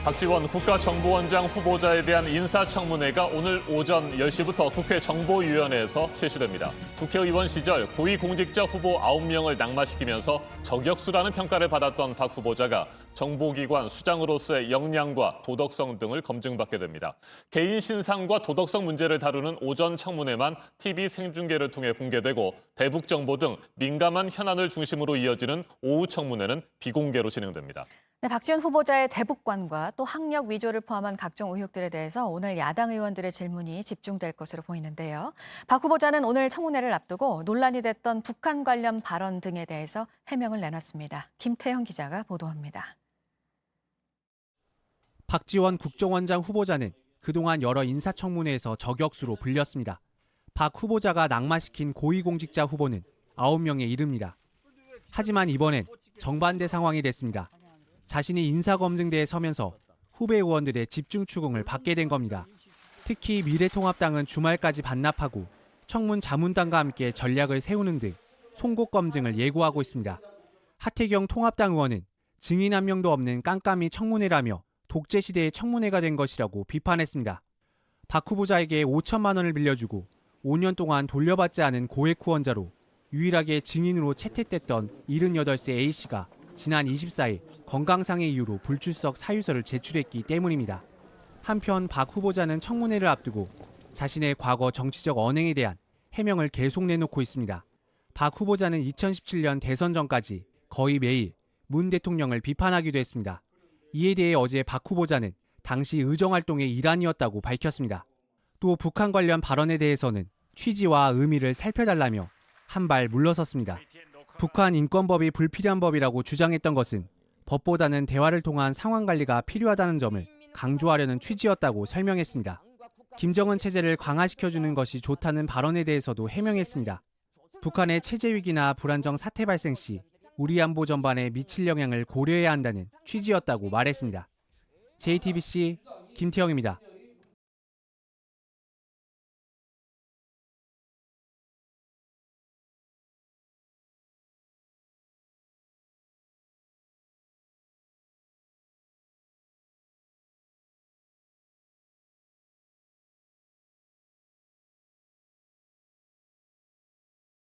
박지원 국가정보원장 후보자에 대한 인사청문회가 오늘 오전 10시부터 국회 정보위원회에서 실시됩니다. 국회의원 시절 고위공직자 후보 9명을 낙마시키면서 저격수라는 평가를 받았던 박 후보자가 정보기관 수장으로서의 역량과 도덕성 등을 검증받게 됩니다. 개인 신상과 도덕성 문제를 다루는 오전 청문회만 TV 생중계를 통해 공개되고 대북 정보 등 민감한 현안을 중심으로 이어지는 오후 청문회는 비공개로 진행됩니다. 네, 박지원 후보자의 대북관과 또 학력 위조를 포함한 각종 의혹들에 대해서 오늘 야당 의원들의 질문이 집중될 것으로 보이는데요. 박 후보자는 오늘 청문회를 앞두고 논란이 됐던 북한 관련 발언 등에 대해서 해명을 내놨습니다. 김태형 기자가 보도합니다. 박지원 국정원장 후보자는 그동안 여러 인사청문회에서 저격수로 불렸습니다. 박 후보자가 낙마시킨 고위공직자 후보는 9명에 이릅니다. 하지만 이번엔 정반대 상황이 됐습니다. 자신이 인사검증대에 서면서 후배 의원들의 집중 추궁을 받게 된 겁니다. 특히 미래통합당은 주말까지 반납하고 청문 자문단과 함께 전략을 세우는 등 송곳 검증을 예고하고 있습니다. 하태경 통합당 의원은 증인 한 명도 없는 깜깜이 청문회라며 독재 시대의 청문회가 된 것이라고 비판했습니다. 박 후보자에게 5천만 원을 빌려주고 5년 동안 돌려받지 않은 고액 후원자로 유일하게 증인으로 채택됐던 78세 A씨가 지난 24일 건강상의 이유로 불출석 사유서를 제출했기 때문입니다. 한편 박 후보자는 청문회를 앞두고 자신의 과거 정치적 언행에 대한 해명을 계속 내놓고 있습니다. 박 후보자는 2017년 대선 전까지 거의 매일 문 대통령을 비판하기도 했습니다. 이에 대해 어제 박 후보자는 당시 의정활동의 일환이었다고 밝혔습니다. 또 북한 관련 발언에 대해서는 취지와 의미를 살펴달라며 한 발 물러섰습니다. 북한 인권법이 불필요한 법이라고 주장했던 것은 법보다는 대화를 통한 상황 관리가 필요하다는 점을 강조하려는 취지였다고 설명했습니다. 김정은 체제를 강화시켜주는 것이 좋다는 발언에 대해서도 해명했습니다. 북한의 체제 위기나 불안정 사태 발생 시 우리 안보 전반에 미칠 영향을 고려해야 한다는 취지였다고 말했습니다. JTBC 김태형입니다.